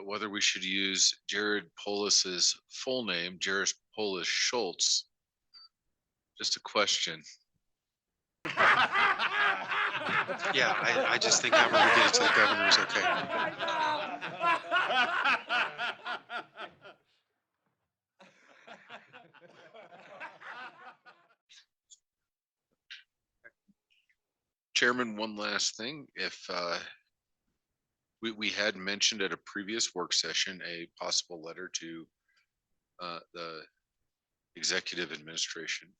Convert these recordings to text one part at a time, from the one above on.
whether we should use Jared Polis's full name, Jared Polis Schultz. Just a question. Yeah, I just think however we get it to the governor is okay. Chairman, one last thing. If we had mentioned at a previous work session a possible letter to the executive administration,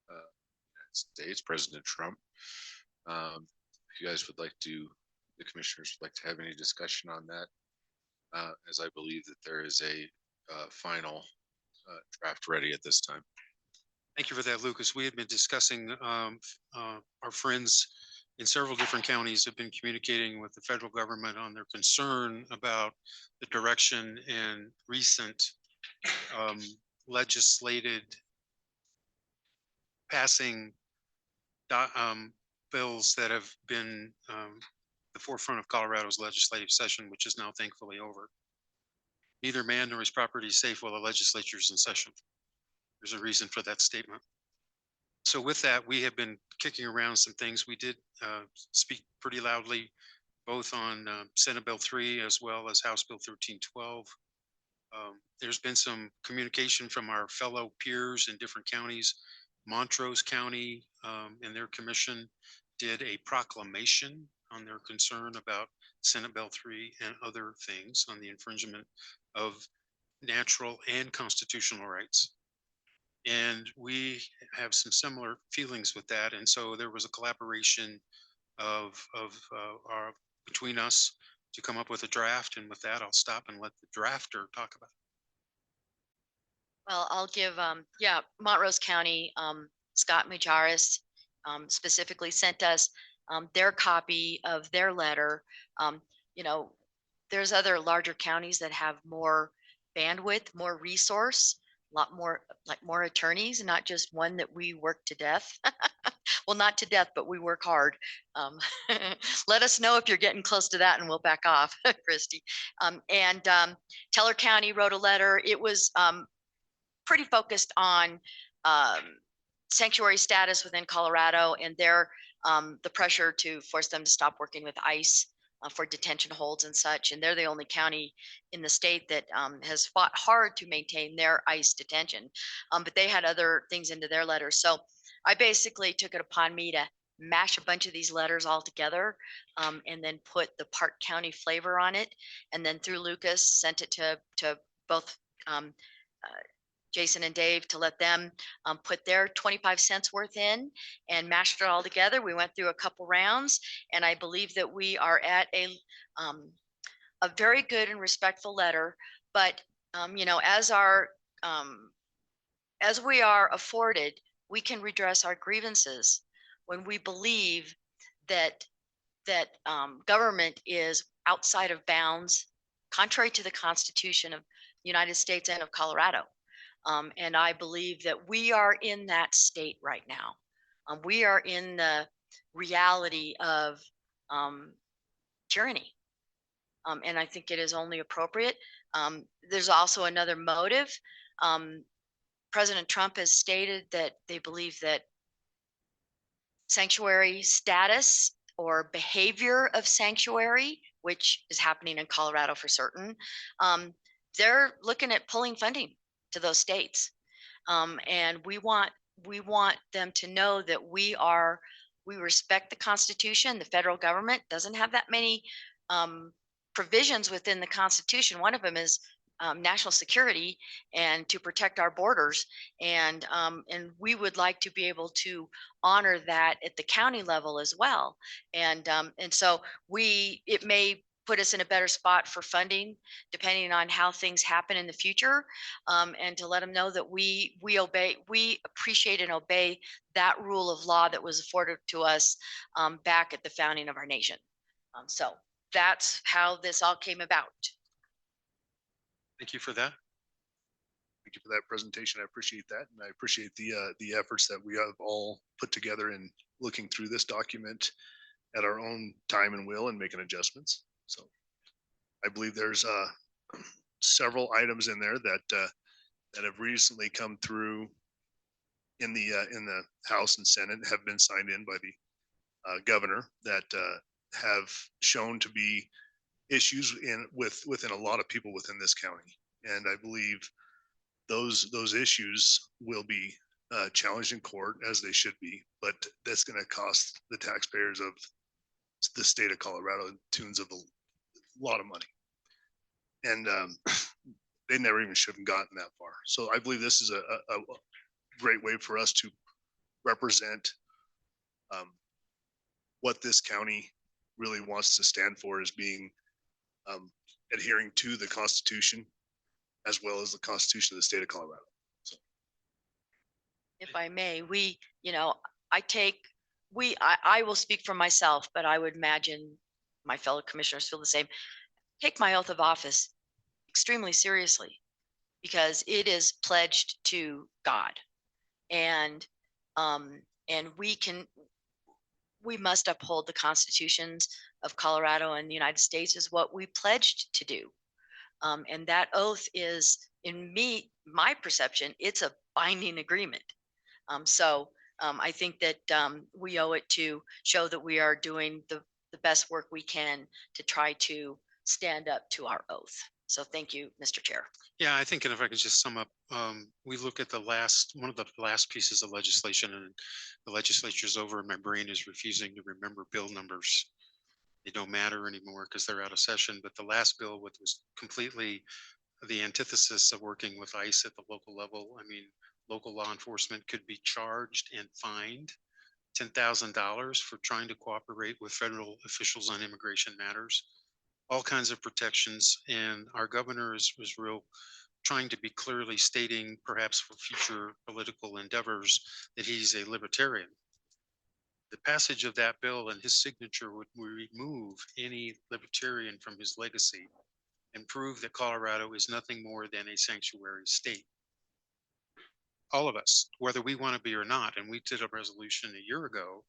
United States, President Trump. If you guys would like to, the commissioners would like to have any discussion on that, as I believe that there is a final draft ready at this time. Thank you for that, Lucas. We had been discussing our friends in several different counties have been communicating with the federal government on their concern about the direction and recent legislated passing bills that have been the forefront of Colorado's legislative session, which is now thankfully over. Neither man nor his property is safe while the legislature is in session. There's a reason for that statement. So with that, we have been kicking around some things. We did speak pretty loudly, both on Senate Bill 3 as well as House Bill 1312. There's been some communication from our fellow peers in different counties. Montrose County and their commission did a proclamation on their concern about Senate Bill 3 and other things on the infringement of natural and constitutional rights. And we have some similar feelings with that. And so there was a collaboration of between us to come up with a draft. And with that, I'll stop and let the drafter talk about it. Well, I'll give, Montrose County, Scott Majaris specifically sent us their copy of their letter. There's other larger counties that have more bandwidth, more resource, a lot more, like more attorneys, not just one that we work to death. Well, not to death, but we work hard. Let us know if you're getting close to that and we'll back off, Christy. Teller County wrote a letter. It was pretty focused on sanctuary status within Colorado and their the pressure to force them to stop working with ICE for detention holds and such. And they're the only county in the state that has fought hard to maintain their ICE detention. But they had other things into their letters. So I basically took it upon me to mash a bunch of these letters all together and then put the Park County flavor on it. And then through Lucas, sent it to both Jason and Dave to let them put their 25 cents worth in and mashed it all together. We went through a couple rounds, and I believe that we are at a very good and respectful letter. But as we are afforded, we can redress our grievances when we believe that government is outside of bounds, contrary to the Constitution of the United States and of Colorado. And I believe that we are in that state right now. We are in the reality of tyranny. And I think it is only appropriate. There's also another motive. President Trump has stated that they believe that sanctuary status or behavior of sanctuary, which is happening in Colorado for certain, they're looking at pulling funding to those states. And we want them to know that we respect the Constitution. The federal government doesn't have that many provisions within the Constitution. One of them is national security and to protect our borders. And we would like to be able to honor that at the county level as well. And so it may put us in a better spot for funding, depending on how things happen in the future, and to let them know that we appreciate and obey that rule of law that was afforded to us back at the founding of our nation. So that's how this all came about. Thank you for that. Thank you for that presentation. I appreciate that, and I appreciate the efforts that we have all put together in looking through this document at our own time and will and making adjustments. So I believe there's several items in there that have recently come through in the House and Senate, have been signed in by the governor, that have shown to be issues within a lot of people within this county. And I believe those issues will be challenged in court, as they should be, but that's going to cost the taxpayers of the state of Colorado tunes of a lot of money. And they never even should have gotten that far. So I believe this is a great way for us to represent what this county really wants to stand for, as being adhering to the Constitution, as well as the Constitution of the state of Colorado. If I may, I will speak for myself, but I would imagine my fellow commissioners feel the same. Take my oath of office extremely seriously, because it is pledged to God. And we must uphold the constitutions of Colorado and the United States, is what we pledged to do. And that oath is, in my perception, it's a binding agreement. I think that we owe it to show that we are doing the best work we can to try to stand up to our oath. So thank you, Mr. Chair. Yeah, I think, and if I could just sum up, we look at one of the last pieces of legislation, and the legislature's over and my brain is refusing to remember bill numbers. They don't matter anymore because they're out of session. But the last bill, which was completely the antithesis of working with ICE at the local level. I mean, local law enforcement could be charged and fined $10,000 for trying to cooperate with federal officials on immigration matters. All kinds of protections, and our governor was real trying to be clearly stating, perhaps for future political endeavors, that he's a libertarian. The passage of that bill and his signature would remove any libertarian from his legacy and prove that Colorado is nothing more than a sanctuary state. All of us, whether we want to be or not, and we did a resolution a year ago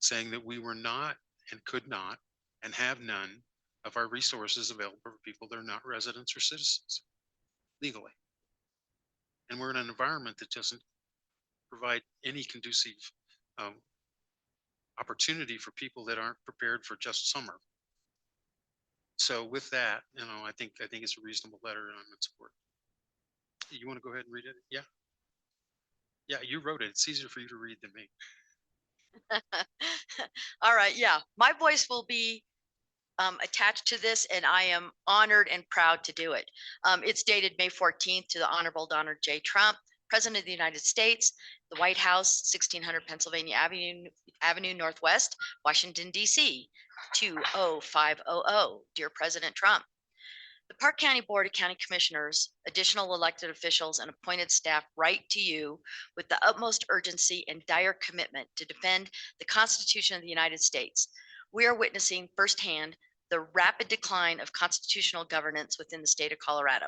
saying that we were not and could not and have none of our resources available for people that are not residents or citizens legally. And we're in an environment that doesn't provide any conducive opportunity for people that aren't prepared for just summer. So with that, I think it's a reasonable letter, and I'm in support. You want to go ahead and read it? Yeah. Yeah, you wrote it. It's easier for you to read than me. All right. Yeah, my voice will be attached to this, and I am honored and proud to do it. It's dated May 14th to the Honorable Donald J. Trump, President of the United States, the White House, 1600 Pennsylvania Avenue Northwest, Washington, D.C., 20500. Dear President Trump, the Park County Board of County Commissioners, additional elected officials, and appointed staff write to you with the utmost urgency and dire commitment to defend the Constitution of the United States. We are witnessing firsthand the rapid decline of constitutional governance within the state of Colorado.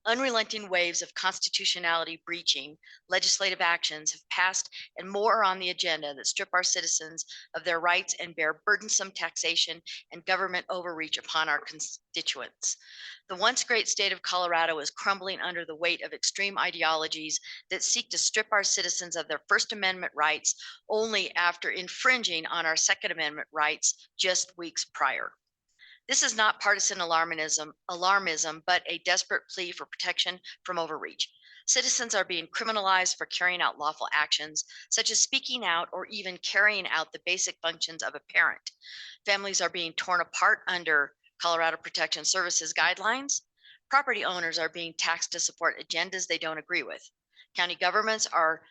Unrelenting waves of constitutionality breaching legislative actions have passed, and more are on the agenda that strip our citizens of their rights and bear burdensome taxation and government overreach upon our constituents. The once great state of Colorado is crumbling under the weight of extreme ideologies that seek to strip our citizens of their First Amendment rights only after infringing on our Second Amendment rights just weeks prior. This is not partisan alarmism, but a desperate plea for protection from overreach. Citizens are being criminalized for carrying out lawful actions, such as speaking out or even carrying out the basic functions of a parent. Families are being torn apart under Colorado Protection Services guidelines. Property owners are being taxed to support agendas they don't agree with. County governments are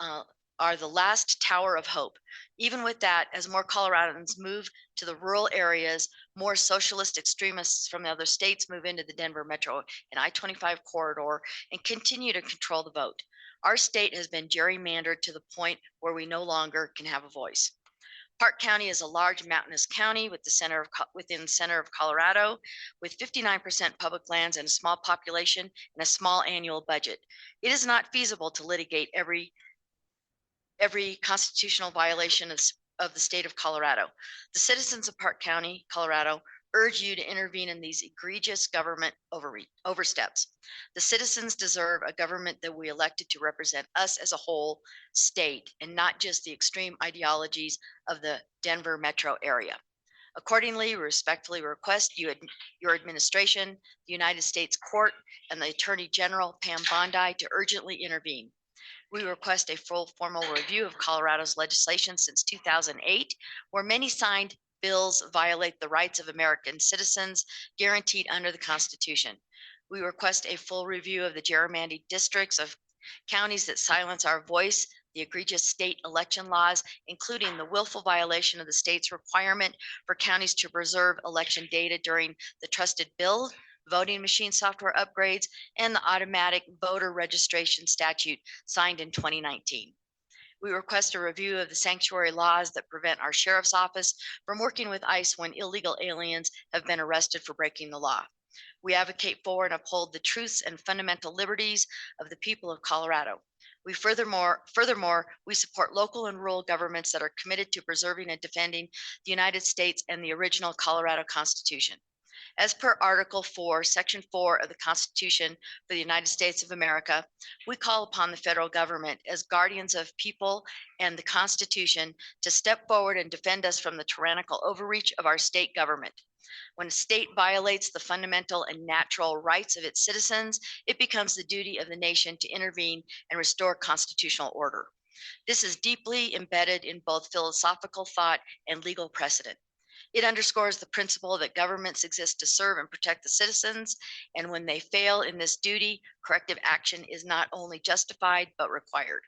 the last tower of hope. Even with that, as more Coloradans move to the rural areas, more socialist extremists from the other states move into the Denver Metro and I-25 corridor and continue to control the vote. Our state has been gerrymandered to the point where we no longer can have a voice. Park County is a large mountainous county within the center of Colorado, with 59% public lands and a small population and a small annual budget. It is not feasible to litigate every constitutional violation of the state of Colorado. The citizens of Park County, Colorado, urge you to intervene in these egregious government oversteps. The citizens deserve a government that we elected to represent us as a whole state and not just the extreme ideologies of the Denver metro area. Accordingly, we respectfully request your administration, the United States Court, and the Attorney General, Pam Bondi, to urgently intervene. We request a full formal review of Colorado's legislation since 2008, where many signed bills violate the rights of American citizens guaranteed under the Constitution. We request a full review of the gerrymandered districts of counties that silence our voice, the egregious state election laws, including the willful violation of the state's requirement for counties to preserve election data during the trusted build, voting machine software upgrades, and the automatic voter registration statute signed in 2019. We request a review of the sanctuary laws that prevent our sheriff's office from working with ICE when illegal aliens have been arrested for breaking the law. We advocate for and uphold the truths and fundamental liberties of the people of Colorado. We furthermore, we support local and rural governments that are committed to preserving and defending the United States and the original Colorado Constitution. As per Article 4, Section 4 of the Constitution for the United States of America, we call upon the federal government as guardians of people and the Constitution to step forward and defend us from the tyrannical overreach of our state government. When a state violates the fundamental and natural rights of its citizens, it becomes the duty of the nation to intervene and restore constitutional order. This is deeply embedded in both philosophical thought and legal precedent. It underscores the principle that governments exist to serve and protect the citizens, and when they fail in this duty, corrective action is not only justified, but required.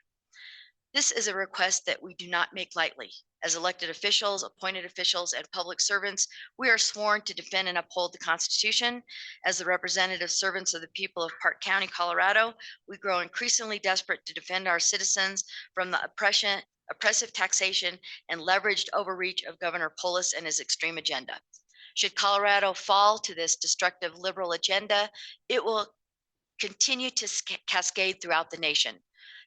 This is a request that we do not make lightly. As elected officials, appointed officials, and public servants, we are sworn to defend and uphold the Constitution. As the representative servants of the people of Park County, Colorado, we grow increasingly desperate to defend our citizens from the oppressive taxation and leveraged overreach of Governor Polis and his extreme agenda. Should Colorado fall to this destructive liberal agenda, it will continue to cascade throughout the nation.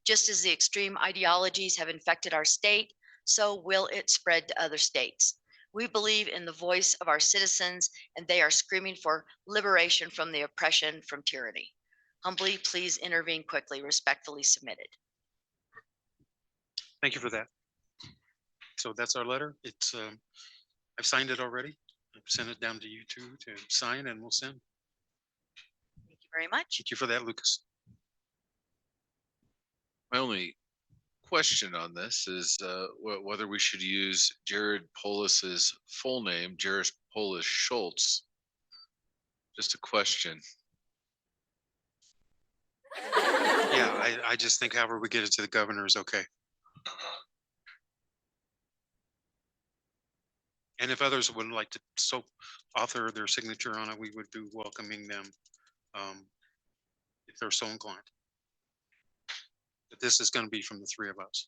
Just as the extreme ideologies have infected our state, so will it spread to other states. We believe in the voice of our citizens, and they are screaming for liberation from the oppression from tyranny. Humbly, please intervene quickly. Respectfully submitted. Thank you for that. So that's our letter. It's, I've signed it already. I've sent it down to you two to sign, and we'll send. Thank you very much. Thank you for that, Lucas. My only question on this is whether we should use Jared Polis's full name, Jared Polis Schultz. Just a question. Yeah, I just think however we get it to the governor is okay. And if others would like to author their signature on it, we would be welcoming them if they're so inclined. But this is going to be from the three of us.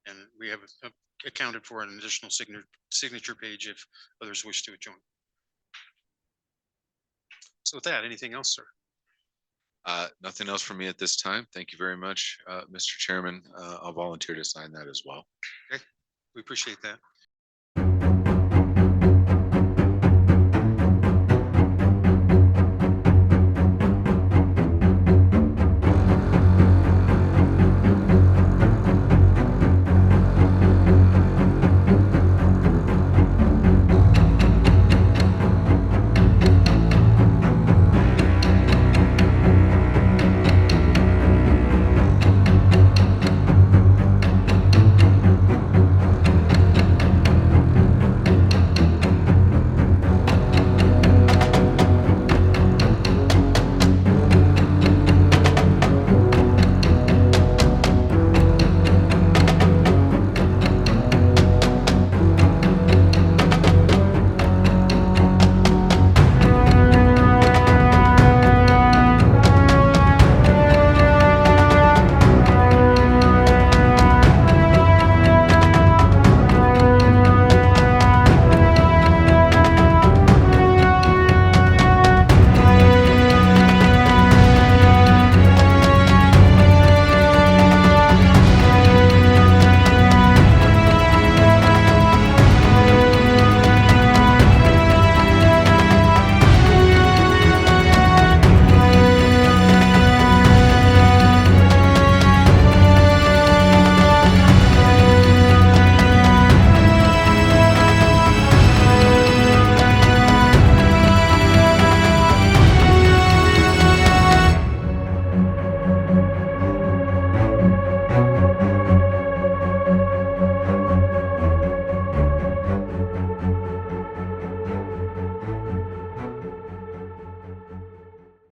And we have accounted for an additional signature page if others wish to join. So with that, anything else, sir? Nothing else from me at this time. Thank you very much, Mr. Chairman. I'll volunteer to sign that as well. Okay, we appreciate that.